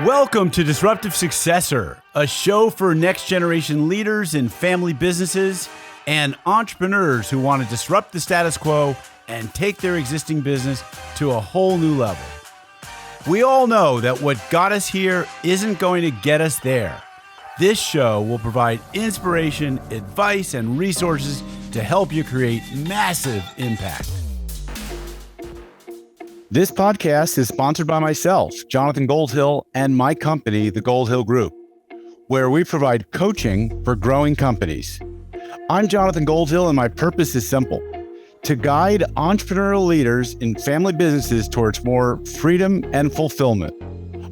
Welcome to Disruptive Successor, a show for next generation leaders in family businesses and entrepreneurs who want to disrupt the status quo and take their existing business to a whole new level. We all know that what got us here isn't going to get us there. This show will provide inspiration, advice, and resources to help you create massive impact. This podcast is sponsored by myself, Jonathan Goldhill, and my company, the Goldhill Group, where we provide coaching for growing companies. I'm Jonathan Goldhill, and my purpose is simple: to guide entrepreneurial leaders in family businesses towards more freedom and fulfillment.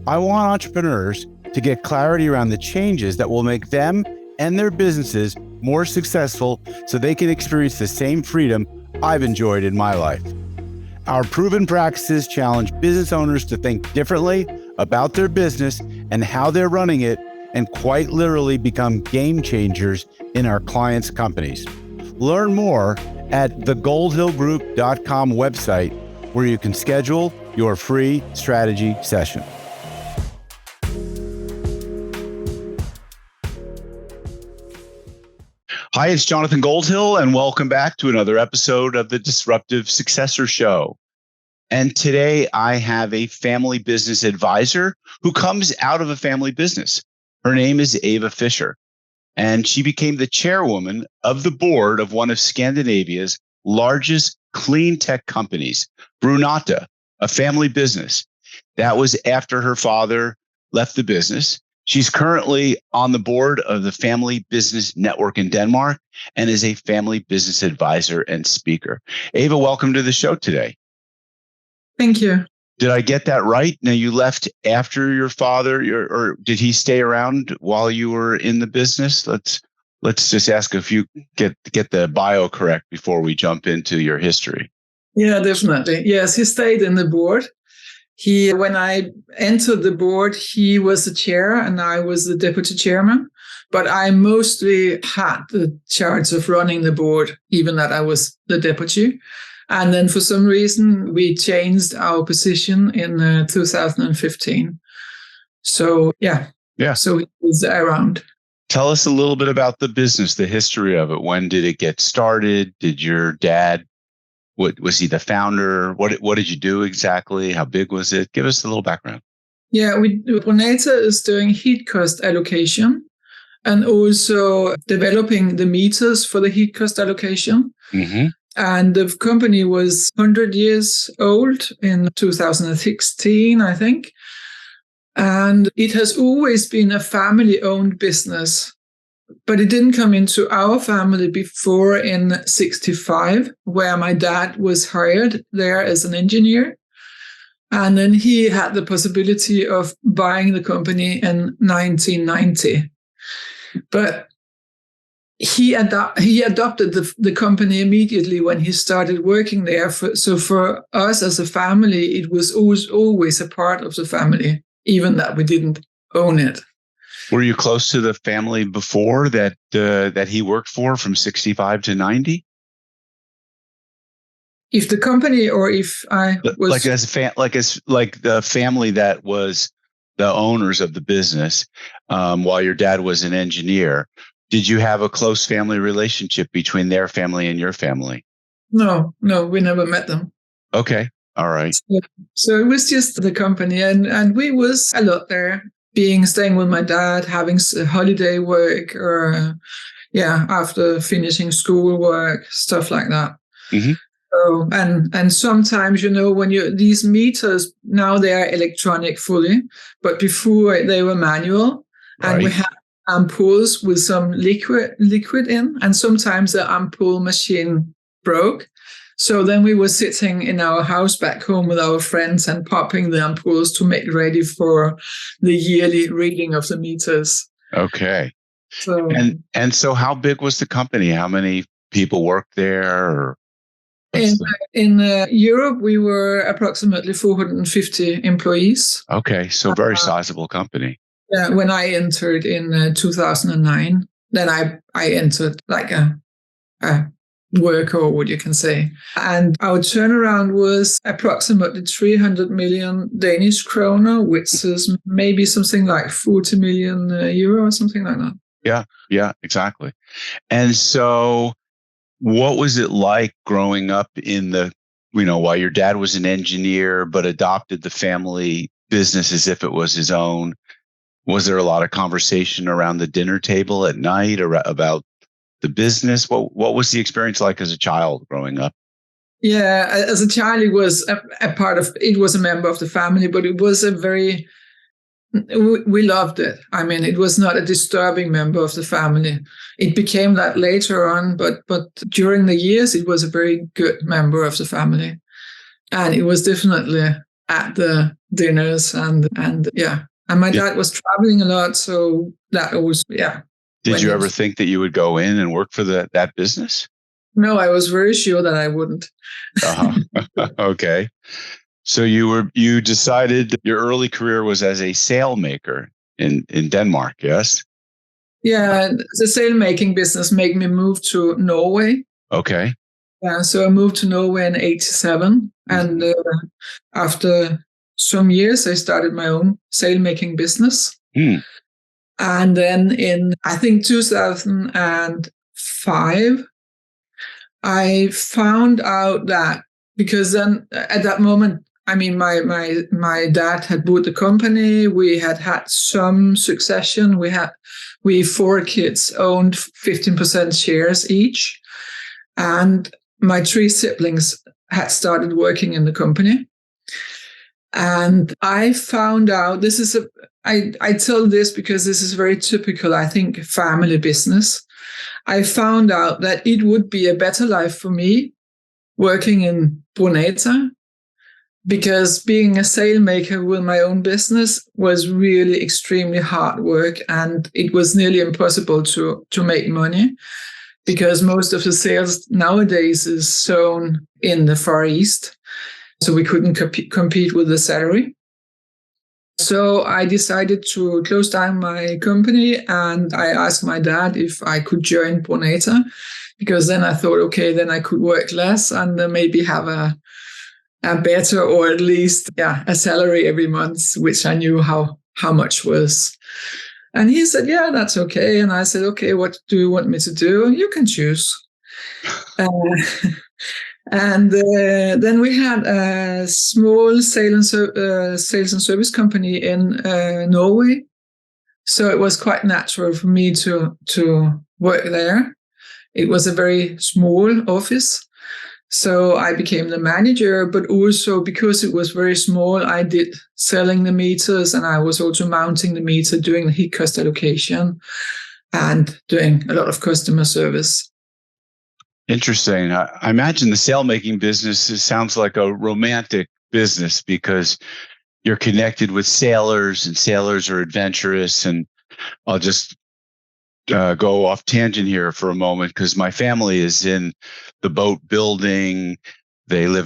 I want entrepreneurs to get clarity around the changes that will make them and their businesses more successful so they can experience the same freedom I've enjoyed in my life. Our proven practices challenge business owners to think differently about their business and how they're running it, and quite literally become game changers in our clients' companies. Learn more at thegoldhillgroup.com website, where you can schedule your free strategy session. Hi, it's Jonathan Goldhill, and welcome back to another episode of the Disruptive Successor Show. And today I have a family business advisor who comes out of a family business. Her name is Eva Fischer, and she became the chairwoman of the board of one of Scandinavia's largest clean tech companies, Brunata, a family business. That was after her father left the business. She's currently on the board of the Family Business Network in Denmark and is a family business advisor and speaker. Eva, welcome to the show today. Thank you. Did I get that right? Now, you left after your father, or did he stay around while you were in the business? Let's just ask if you get the bio correct before we jump into your history. Yeah, definitely. Yes, he stayed in the board. When I entered the board, he was the chair and I was the deputy chairman, but I mostly had the charge of running the board, even that I was the deputy. And then for some reason, we changed our position in 2015. So, yeah. So he was around. Tell us a little bit about the business, the history of it. When did it get started? Did your dad, was he the founder? What did you do exactly? How big was it? Give us a little background. Yeah, Brunata is doing heat cost allocation and also developing the meters for the heat cost allocation. Mm-hmm. And the company was 100 years old in 2016, I think. And it has always been a family-owned business. But it didn't come into our family before in 65, where my dad was hired there as an engineer. And then he had the possibility of buying the company in 1990. But he adopted the company immediately when he started working there. So for us as a family, it was always a part of the family, even that we didn't own it. Were you close to the family before that he worked for from 65 to 90? If the company, or if I was like the family that was the owners of the business, while your dad was an engineer, did you have a close family relationship between their family and your family? No, we never met them. Okay, all right. So it was just the company, and we was a lot there. Staying with my dad, having holiday work, or after finishing school work, stuff like that. Mm-hmm. So, and sometimes, when these meters, now they are electronic fully, but before they were manual, and we had ampoules with some liquid in, and sometimes the ampoule machine broke. So then we were sitting in our house back home with our friends and popping the ampoules to make ready for the yearly reading of the meters. Okay. So, and so how big was the company? How many people worked there? In Europe, we were approximately 450 employees. Okay, so very sizable company. Yeah, when I entered in 2009, then I entered like a work, or what you can say. And our turnaround was approximately 300 million Danish kroner, which is maybe something like 40 million euro or something like that. Yeah, exactly. And so what was it like growing up while your dad was an engineer, but adopted the family business as if it was his own? Was there a lot of conversation around the dinner table at night about the business? What was the experience like as a child growing up? Yeah, as a child, it was it was a member of the family, but it was we loved it. I mean, it was not a disturbing member of the family. It became that later on, but during the years, it was a very good member of the family. And it was definitely at the dinners and yeah. And my dad was traveling a lot, so that always, yeah. Did you ever think that you would go in and work for that business? No, I was very sure that I wouldn't. Okay. So you decided your early career was as a sail maker in Denmark, yes? Yeah, the sail making business made me move to Norway. Okay. Yeah, so I moved to Norway in 87. Mm-hmm. And after some years, I started my own sail making business. Mm. And then in, I think, 2005, I found out that, because then at that moment, I mean, my dad had bought the company. We had some succession. We 4 kids owned 15% shares each. And my 3 siblings had started working in the company. And I found out, I tell this because this is very typical, I think, family business. I found out that it would be a better life for me working in Brunata, because being a sail maker with my own business was really extremely hard work, and it was nearly impossible to make money, because most of the sales nowadays is sown in the Far East. So we couldn't compete with the salary. So I decided to close down my company, and I asked my dad if I could join Brunata, because then I thought, okay, then I could work less and maybe have a better, or at least a salary every month, which I knew how much was. And he said, yeah, that's okay. And I said, okay, what do you want me to do? You can choose. And then we had a small sales and service company in Norway. So it was quite natural for me to work there. It was a very small office. So I became the manager, but also because it was very small, I did selling the meters, and I was also mounting the meter, doing the heat cost allocation, and doing a lot of customer service. Interesting. I imagine the sail making business sounds like a romantic business, because you're connected with sailors, and sailors are adventurous. And I'll just go off tangent here for a moment, because my family is in the boat building. They live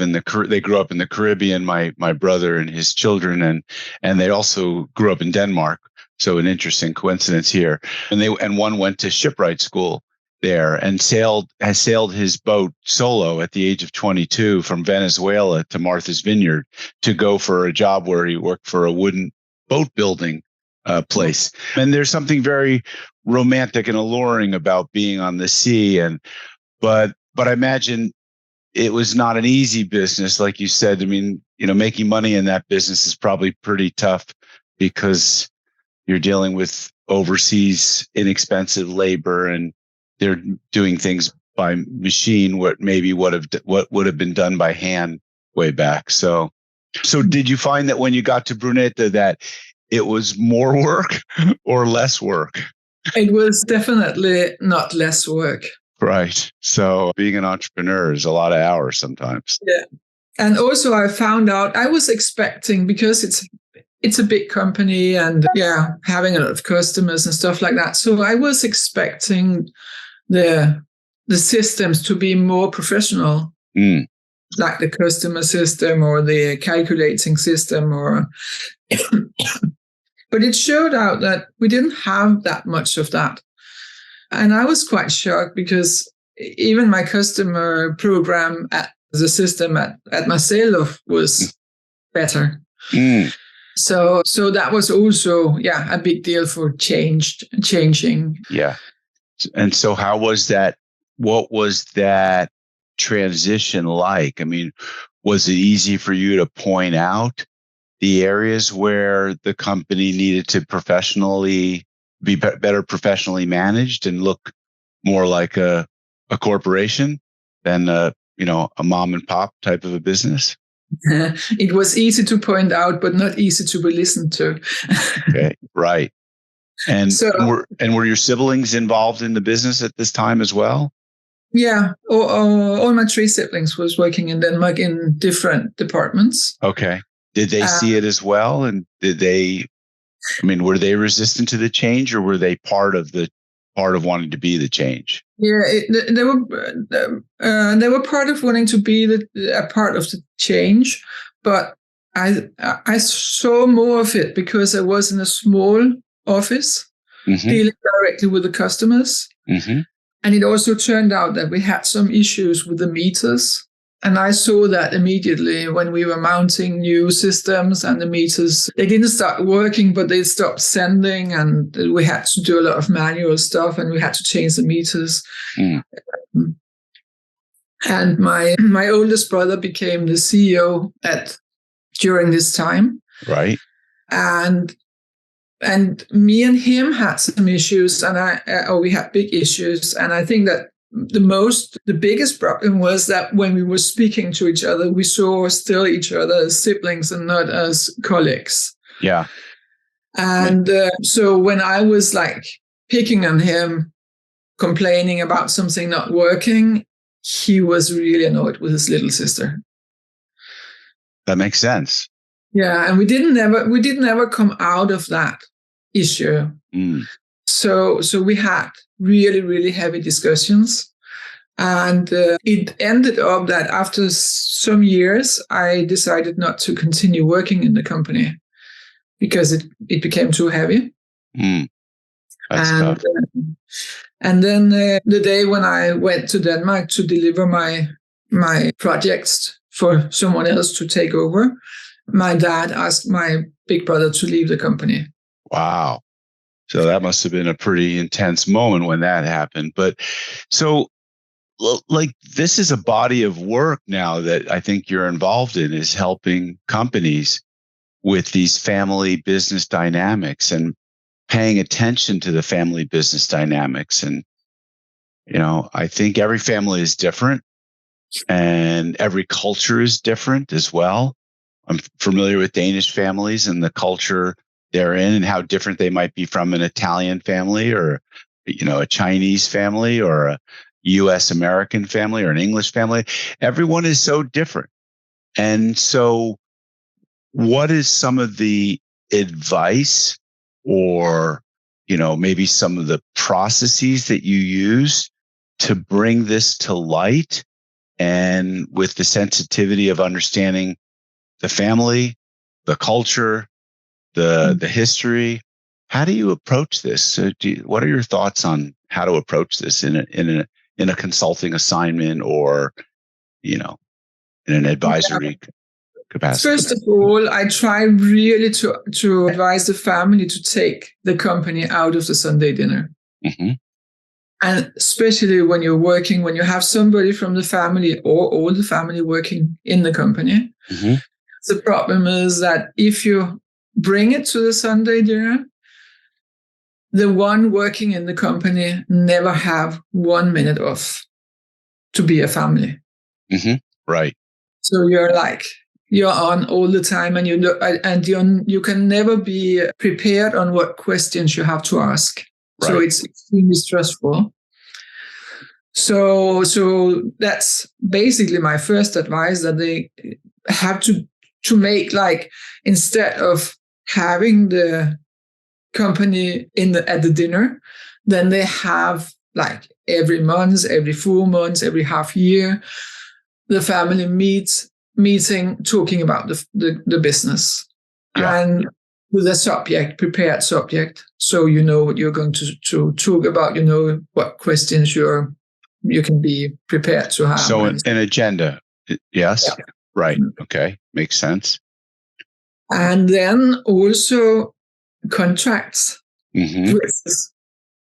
they grew up in the Caribbean, my brother and his children, and they also grew up in Denmark. So an interesting coincidence here. And one went to shipwright school there and has sailed his boat solo at the age of 22 from Venezuela to Martha's Vineyard to go for a job where he worked for a wooden boat building place. And there's something very romantic and alluring about being on the sea. But I imagine it was not an easy business, like you said. I mean, making money in that business is probably pretty tough, because you're dealing with overseas inexpensive labor, and they're doing things by machine what would have been done by hand way back. So did you find that when you got to Brunata that it was more work or less work? It was definitely not less work. Right. So being an entrepreneur is a lot of hours sometimes. Yeah. And also I found out, I was expecting, because it's a big company and having a lot of customers and stuff like that. So I was expecting the systems to be more professional, like the customer system or the calculating system, but it showed out that we didn't have that much of that. And I was quite shocked, because even my customer program at the system at Marcelo was better. So that was also, a big deal for changing. Yeah. And so how was that? What was that transition like? I mean, was it easy for you to point out the areas where the company needed to be better professionally managed and look more like a corporation than a mom and pop type of a business? It was easy to point out, but not easy to be listened to. Okay, right. And were your siblings involved in the business at this time as well? Yeah, all my 3 siblings was working in Denmark in different departments. Okay. Did they see it as well? And were they resistant to the change, or were they part of wanting to be the change? Yeah, they were part of wanting to be a part of the change, but I saw more of it because I was in a small office dealing directly with the customers. And it also turned out that we had some issues with the meters. And I saw that immediately when we were mounting new systems, and the meters, they didn't start working, but they stopped sending, and we had to do a lot of manual stuff, and we had to change the meters. And my oldest brother became the CEO during this time. Right. And me and him had some issues, and we had big issues. And I think that the biggest problem was that when we were speaking to each other, we saw still each other as siblings and not as colleagues. Yeah. And so when I was like picking on him, complaining about something not working, he was really annoyed with his little sister. That makes sense. Yeah, and we didn't ever come out of that issue. So we had really, really heavy discussions. And it ended up that after some years, I decided not to continue working in the company because it became too heavy. That's tough. And then the day when I went to Denmark to deliver my projects for someone else to take over, my dad asked my big brother to leave the company. Wow. So that must have been a pretty intense moment when that happened. But so, like, this is a body of work now that I think you're involved in, is helping companies with these family business dynamics and paying attention to the family business dynamics. And, I think every family is different and every culture is different as well. I'm familiar with Danish families and the culture they're in and how different they might be from an Italian family or, a Chinese family or a US American family or an English family. Everyone is so different. And so what is some of the advice or, maybe some of the processes that you use to bring this to light, and with the sensitivity of understanding the family, the culture, the history? How do you approach this? So what are your thoughts on how to approach this in a consulting assignment or, in an advisory capacity? First of all, I try really to advise the family to take the company out of the Sunday dinner. And especially when you're working, when you have somebody from the family or all the family working in the company. The problem is that if you bring it to the Sunday dinner, the one working in the company never have 1 minute off to be a family. Right. So you're on all the time, and you can never be prepared on what questions you have to ask. Right. So it's extremely stressful. So that's basically my first advice, that they have to make, like, instead of having the company at the dinner, then they have, like, every month, every 4 months, every half year, the family meeting talking about the business. And with a prepared subject, so you know what you're going to talk about, what questions you're you can be prepared to have. So an agenda, yes, Yeah. right, okay, makes sense. And then also contracts, which is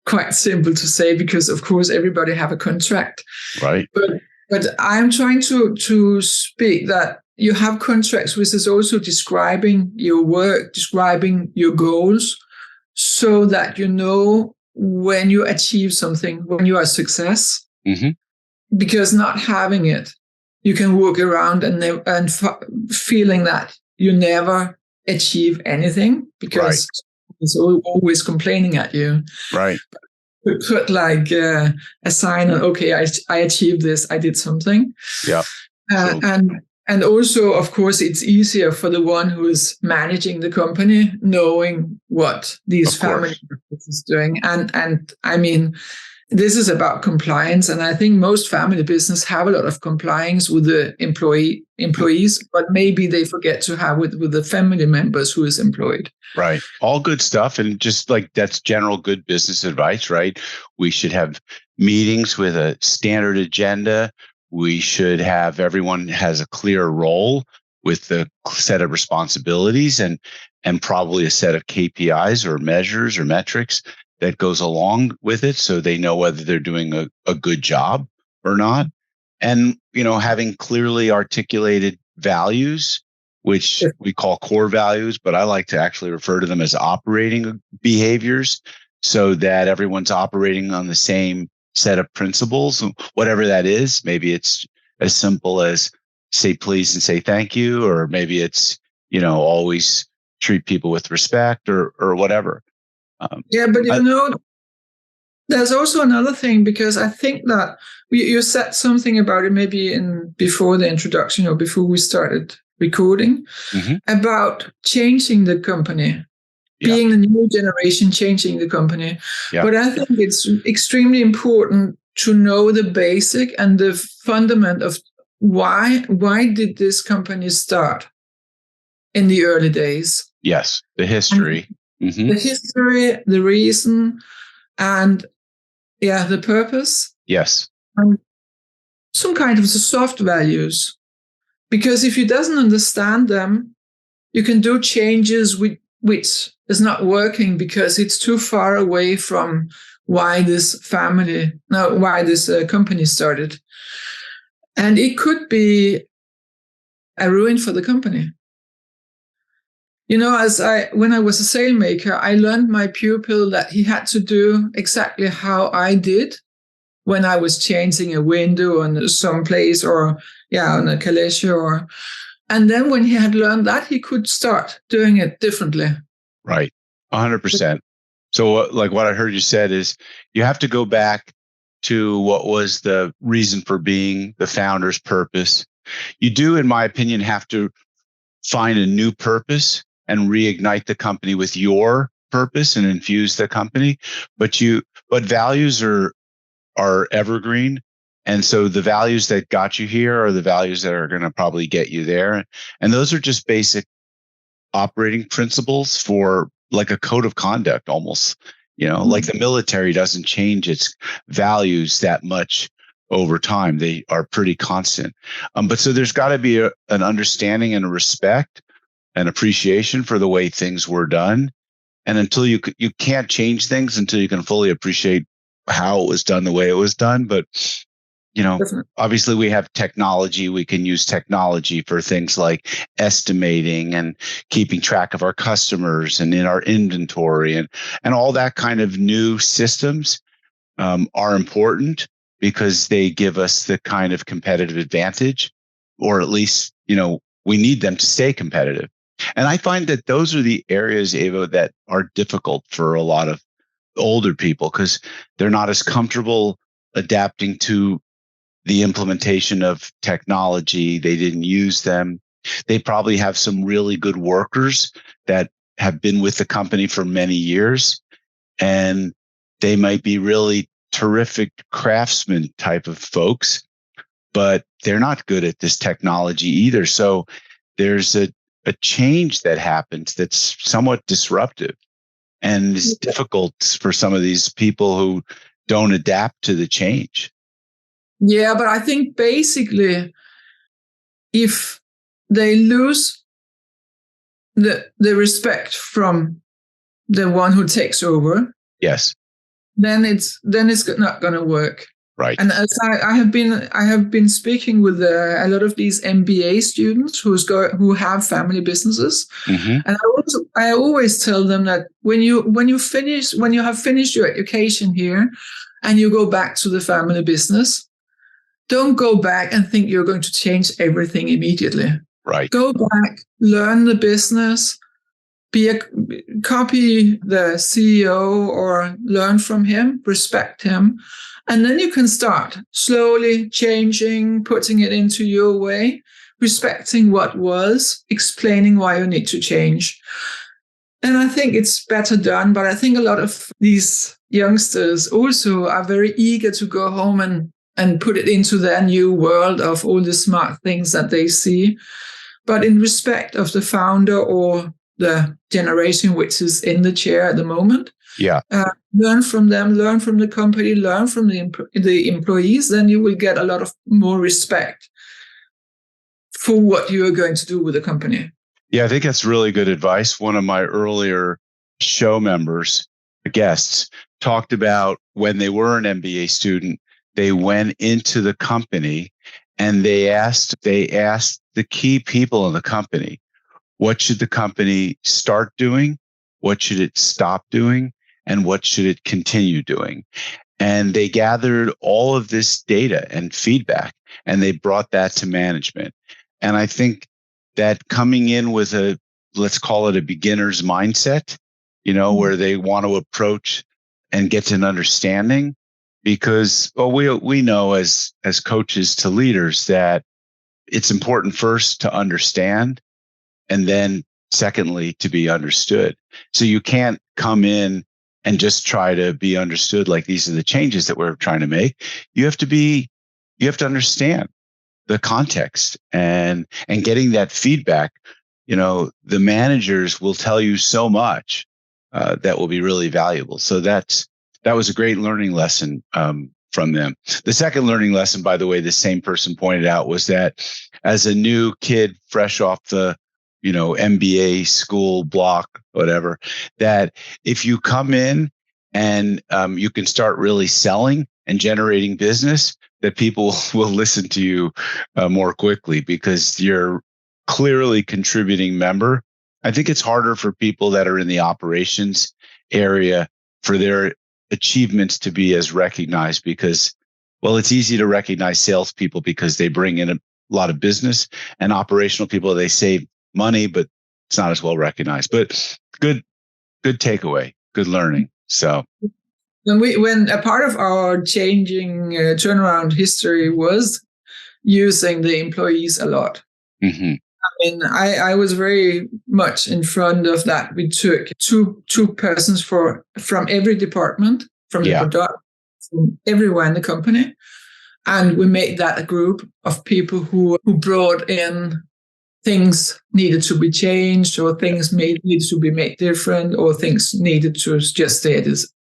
quite simple to say because, of course, everybody have a contract. Right. But I'm trying to speak that you have contracts, which is also describing your work, describing your goals, so that you know when you achieve something, when you are a success. Because not having it, you can walk around and feeling that you never achieve anything because it's always complaining at you. Right. Put like a sign on, okay, I achieved this, I did something. Yeah. And also, of course, it's easier for the one who is managing the company, knowing what these family members is doing. And I mean, this is about compliance, and I think most family business have a lot of compliance with the employees, but maybe they forget to have with the family members who is employed. Right. All good stuff. And just like that's general good business advice, right? We should have meetings with a standard agenda. We should have everyone has a clear role with the set of responsibilities and probably a set of KPIs or measures or metrics that goes along with it, so they know whether they're doing a good job or not. And, having clearly articulated values, which we call core values, but I like to actually refer to them as operating behaviors, so that everyone's operating on the same set of principles, whatever that is. Maybe it's as simple as say please and say thank you, or maybe it's, always treat people with respect or whatever. Yeah, but there's also another thing, because I think that you said something about it maybe before the introduction or before we started recording about changing the company, being the new generation, changing the company. Yeah. But I think it's extremely important to know the basic and the fundament of why did this company start in the early days? Yes, the history. The history, the reason, and the purpose. Yes. And some kind of the soft values. Because if you doesn't understand them, you can do changes which is not working because it's too far away from why this company started. And it could be a ruin for the company. When I was a sailmaker, I learned my pupil that he had to do exactly how I did when I was changing a window on some place or on a caleche and then when he had learned that, he could start doing it differently. Right. 100%. So like what I heard you said is you have to go back to what was the reason for being, the founder's purpose. You do, in my opinion, have to find a new purpose and reignite the company with your purpose and infuse the company. But values are evergreen. And so the values that got you here are the values that are going to probably get you there. And those are just basic operating principles for like a code of conduct almost, like the military doesn't change its values that much over time. They are pretty constant. But so there's got to be an understanding and a respect and appreciation for the way things were done. And until you can't change things until you can fully appreciate how it was done the way it was done. But, obviously we have technology. We can use technology for things like estimating and keeping track of our customers and in our inventory and all that kind of new systems are important because they give us the kind of competitive advantage, or at least, we need them to stay competitive. And I find that those are the areas, Eva, that are difficult for a lot of older people because they're not as comfortable adapting to the implementation of technology. They didn't use them. They probably have some really good workers that have been with the company for many years, and they might be really terrific craftsmen type of folks, but they're not good at this technology either. So there's a change that happens that's somewhat disruptive and is difficult for some of these people who don't adapt to the change. Yeah, but I think basically if they lose the respect from the one who takes over, yes, then it's not going to work. right. And as I have been speaking with a lot of these MBA students who have family businesses, Mm-hmm. and I always tell them that when you have finished your education here, and you go back to the family business, don't go back and think you're going to change everything immediately. Right. Go back, learn the business, copy the CEO or learn from him, respect him. And then you can start slowly changing, putting it into your way, respecting what was, explaining why you need to change. And I think it's better done. But I think a lot of these youngsters also are very eager to go home and put it into their new world of all the smart things that they see. But in respect of the founder or the generation which is in the chair at the moment, learn from them, learn from the company, learn from the employees, then you will get a lot of more respect for what you are going to do with the company. Yeah, I think that's really good advice. One of my earlier show members, guests, talked about when they were an MBA student, they went into the company and they asked the key people in the company, what should the company start doing? What should it stop doing? And what should it continue doing? And they gathered all of this data and feedback, and they brought that to management. And I think that coming in with let's call it a beginner's mindset, where they want to approach and get an understanding, because we know as coaches to leaders that it's important first to understand, and then secondly to be understood. So you can't come in and just try to be understood like these are the changes that we're trying to make. You have to understand the context and getting that feedback. The managers will tell you so much that will be really valuable. So that was a great learning lesson from them. The second learning lesson, by the way, the same person pointed out, was that as a new kid fresh off the MBA school block, whatever, that if you come in and you can start really selling and generating business, that people will listen to you more quickly because you're clearly contributing member. I think it's harder for people that are in the operations area for their achievements to be as recognized because, well, it's easy to recognize salespeople because they bring in a lot of business, and operational people, they save money, but it's not as well recognized. But good takeaway, good learning. So when a part of our changing turnaround history was using the employees a lot. Mm-hmm. I mean, I was very much in front of that. We took two persons from every department, from the product, from everywhere in the company, and we made that a group of people who brought in things needed to be changed, or things needed to be made different, or things needed to just stay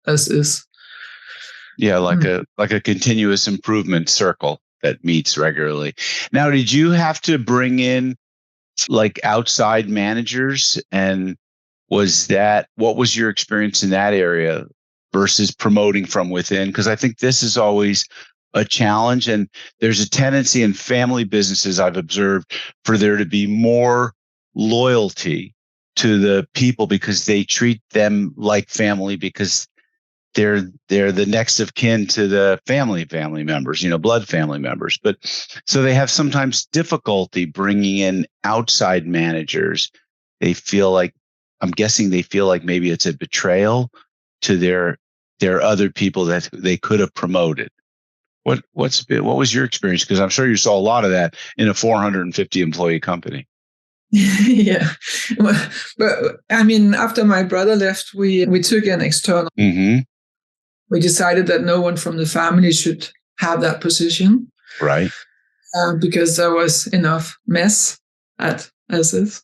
as is. Yeah, like a continuous improvement circle that meets regularly. Now, did you have to bring in like outside managers, and what was your experience in that area versus promoting from within? Because I think this is always a challenge, and there's a tendency in family businesses I've observed for there to be more loyalty to the people because they treat them like family because they're the next of kin to the family members, blood family members. But so they have sometimes difficulty bringing in outside managers. I'm guessing they feel like maybe it's a betrayal to their other people that they could have promoted. What was your experience? Because I'm sure you saw a lot of that in a 450 employee company. Yeah, but I mean, after my brother left, we took an external. Mm-hmm. We decided that no one from the family should have that position, right? Because there was enough mess as is.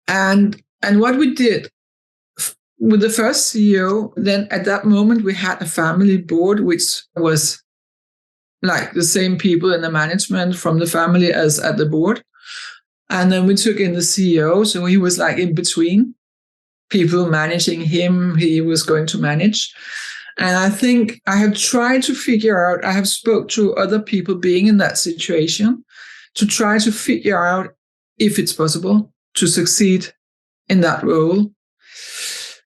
And what we did with the first CEO, then at that moment we had a family board which was like the same people in the management from the family as at the board. And then we took in the CEO. So he was like in between people managing him. He was going to manage. And I think I have tried to figure out, I have spoke to other people being in that situation to try to figure out if it's possible to succeed in that role.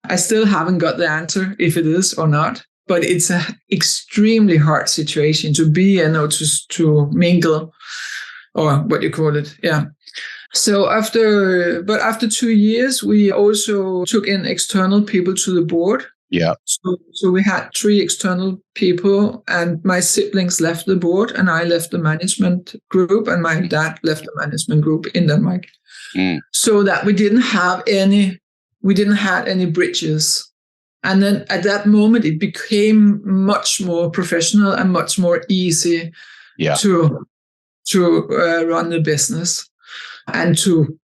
I still haven't got the answer if it is or not, but it's an extremely hard situation to be in or to mingle, or what you call it. Yeah. So after 2 years, we also took in external people to the board. Yeah. So we had 3 external people, and my siblings left the board, and I left the management group, and my dad left the management group in Denmark. So that we didn't have any bridges. And then at that moment, it became much more professional and much more easy to run the business and to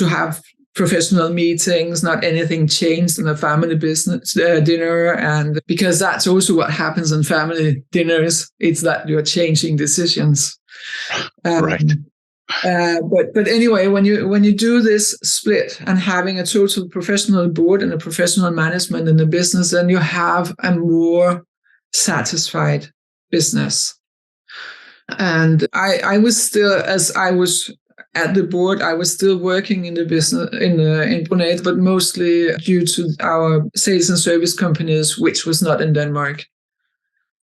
have professional meetings, not anything changed in a family business dinner. And because that's also what happens in family dinners, it's that you're changing decisions. Right. But anyway, when you do this split and having a total professional board and a professional management in the business, then you have a more satisfied business. And I was still, as I was at the board, I was still working in the business in Brunata, but mostly due to our sales and service companies, which was not in Denmark,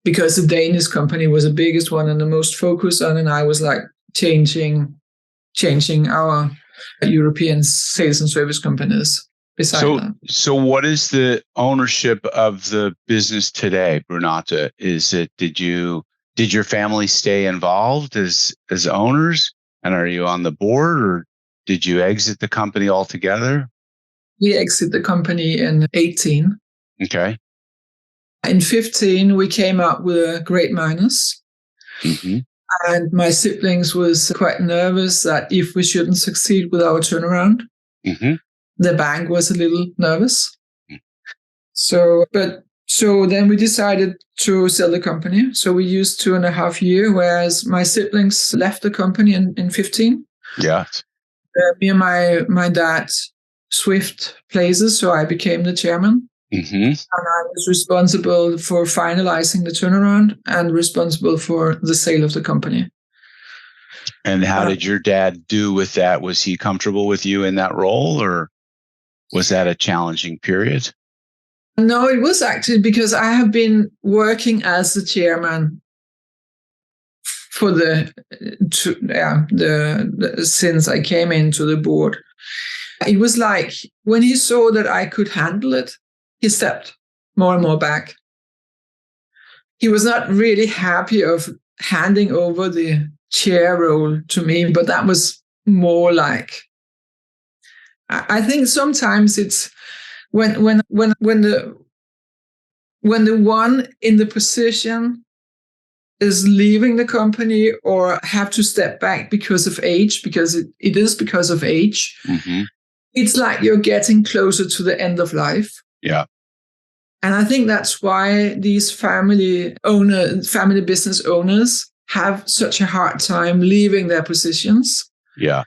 because the Danish company was the biggest one and the most focused on, and I was like changing our European sales and service companies. So what is the ownership of the business today, Brunata? Is it, did your family stay involved as owners, and are you on the board, or did you exit the company altogether? We exit the company in 2018. Okay. In 2015, we came up with a great minus. Mm-hmm. And my siblings was quite nervous that if we shouldn't succeed with our turnaround, the bank was a little nervous. So then we decided to sell the company. So we used 2.5 years, whereas my siblings left the company in 2015. Yeah. Me and my dad swift places, so I became the chairman. Mm-hmm. And I was responsible for finalizing the turnaround and responsible for the sale of the company. And how did your dad do with that? Was he comfortable with you in that role, or was that a challenging period? No, it was actually because I have been working as the chairman for since I came into the board. It was like when he saw that I could handle it, he stepped more and more back. He was not really happy of handing over the chair role to me, but that was more like, I think sometimes it's when the one in the position is leaving the company or have to step back because of age, because it is because of age. Mm-hmm. It's like you're getting closer to the end of life. Yeah. And I think that's why these family business owners have such a hard time leaving their positions. Yeah.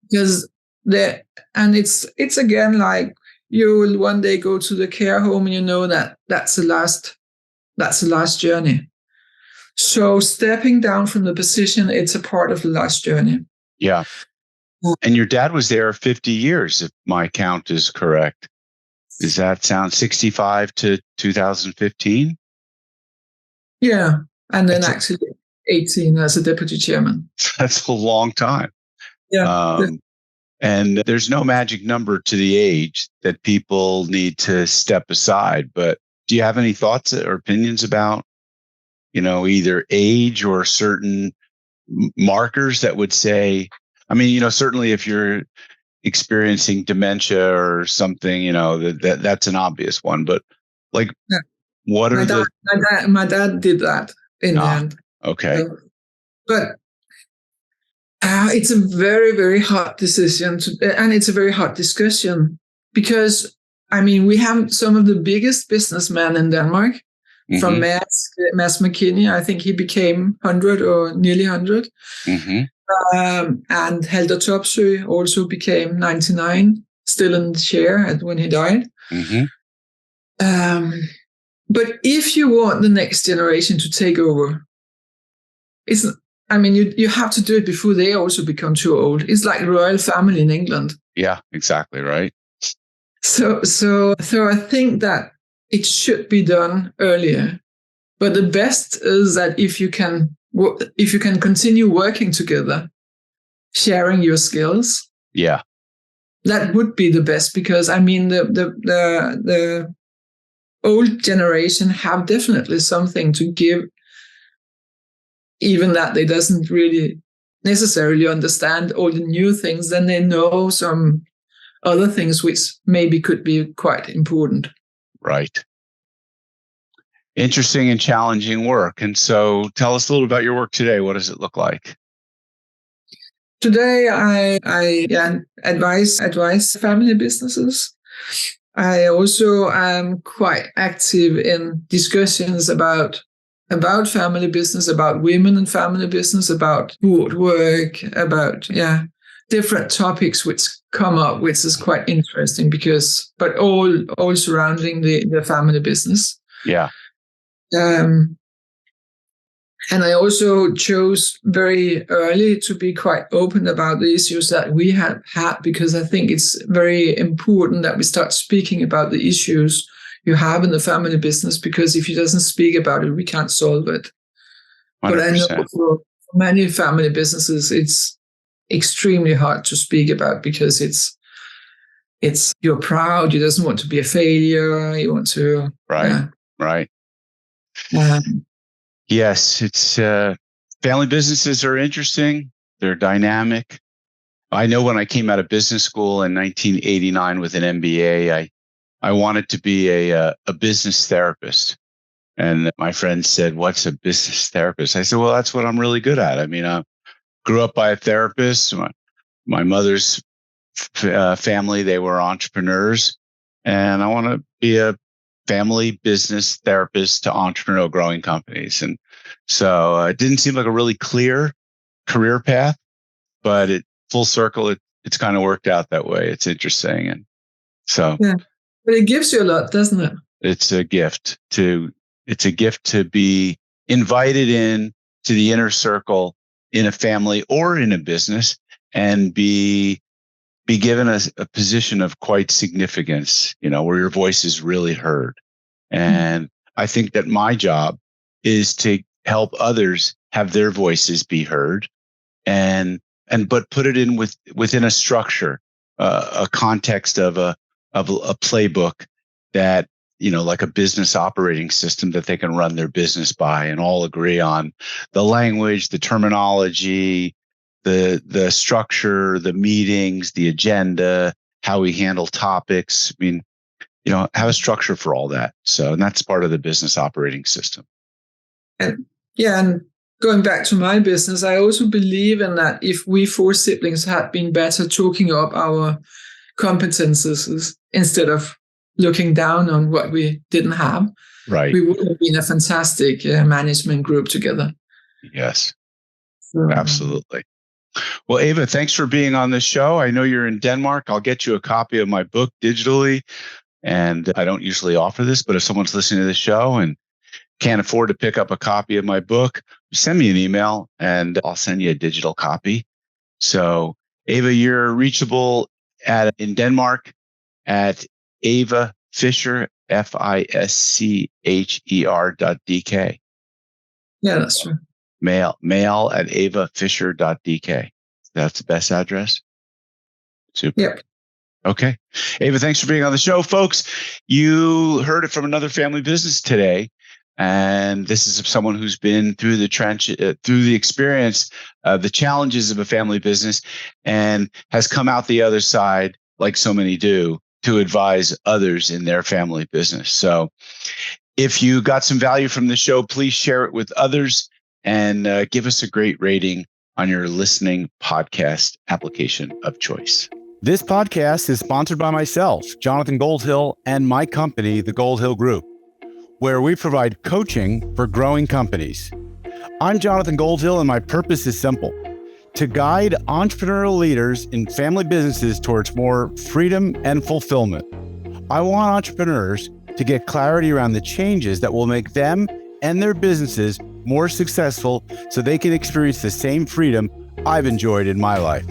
Because it's again like you will one day go to the care home and you know that that's the last journey. So stepping down from the position, it's a part of the last journey. Yeah. And your dad was there 50 years, if my count is correct. Does that sound 65 to 2015? Yeah. And then actually 18 as a deputy chairman. That's a long time. Yeah. And there's no magic number to the age that people need to step aside. But do you have any thoughts or opinions about, either age or certain markers that would say, certainly if you're experiencing dementia or something, that's an obvious one. But what are my dad did that in the end. Okay. But it's a very, very hard decision and it's a very hard discussion because, we have some of the biggest businessmen in Denmark from Mass McKinney. I think he became 100 or nearly 100. And Helder Topsøe also became 99, still in the chair when he died. But if you want the next generation to take over, you have to do it before they also become too old. It's like the royal family in England. Yeah, exactly right. So I think that it should be done earlier. But the best is that if you can continue working together, sharing your skills. Yeah, that would be the best, because the old generation have definitely something to give, even that they doesn't really necessarily understand all the new things. Then they know some other things which maybe could be quite important. Right. Interesting and challenging work. And so tell us a little about your work today. What does it look like? Today, I advise family businesses. I also am quite active in discussions about family business, about women in family business, about board work, about different topics which come up, which is quite interesting but all surrounding the family business. Yeah. And I also chose very early to be quite open about the issues that we have had, because I think it's very important that we start speaking about the issues you have in the family business, because if you doesn't speak about it, we can't solve it. 100%. But I know for many family businesses, it's extremely hard to speak about, because it's you're proud, you doesn't want to be a failure, you want to... Right. Yes, it's family businesses are interesting. They're dynamic. I know when I came out of business school in 1989 with an MBA, I wanted to be a business therapist. And my friend said, "What's a business therapist?" I said, "Well, that's what I'm really good at. I mean, I grew up by a therapist. My mother's family, they were entrepreneurs, and I want to be a family business therapist to entrepreneurial growing companies." And so it didn't seem like a really clear career path, but full circle, it's kind of worked out that way. It's interesting. And so, but it gives you a lot, doesn't it? It's a gift to be invited in to the inner circle in a family or in a business, and be given a position of quite significance, where your voice is really heard. And I think that my job is to help others have their voices be heard, but put it in within a structure, a context of a playbook that, like a business operating system that they can run their business by, and all agree on the language, the terminology, the structure, the meetings, the agenda, how we handle topics. I mean, have a structure for all that. And that's part of the business operating system. And going back to my business, I also believe in that if we 4 siblings had been better talking up our competences instead of looking down on what we didn't have, right, we would have been a fantastic management group together. Yes, absolutely. Well, Eva, thanks for being on this show. I know you're in Denmark. I'll get you a copy of my book digitally. And I don't usually offer this, but if someone's listening to the show and can't afford to pick up a copy of my book, send me an email and I'll send you a digital copy. So, Eva, you're reachable in Denmark at Eva Fischer, FISCHER.dk. Yeah, that's true. Mail at evafischer.dk. That's the best address? Super. Yep. Okay. Eva, thanks for being on the show, folks. You heard it from another family business today. And this is someone who's been through the trench, through the experience of the challenges of a family business, and has come out the other side, like so many do, to advise others in their family business. So if you got some value from the show, please share it with others, and give us a great rating on your listening podcast application of choice. This podcast is sponsored by myself, Jonathan Goldhill, and my company, the Goldhill Group, where we provide coaching for growing companies. I'm Jonathan Goldhill, and my purpose is simple: to guide entrepreneurial leaders in family businesses towards more freedom and fulfillment. I want entrepreneurs to get clarity around the changes that will make them and their businesses more successful so they can experience the same freedom I've enjoyed in my life.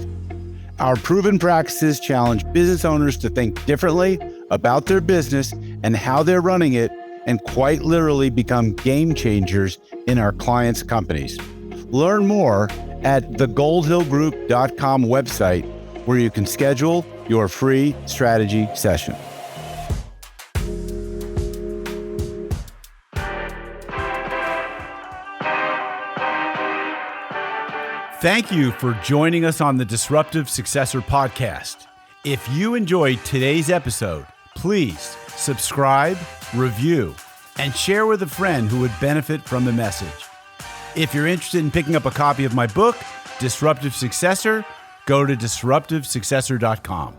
Our proven practices challenge business owners to think differently about their business and how they're running it, and quite literally become game changers in our clients' companies. Learn more at thegoldhillgroup.com website, where you can schedule your free strategy session. Thank you for joining us on the Disruptive Successor podcast. If you enjoyed today's episode, please subscribe, review, and share with a friend who would benefit from the message. If you're interested in picking up a copy of my book, Disruptive Successor, go to disruptivesuccessor.com.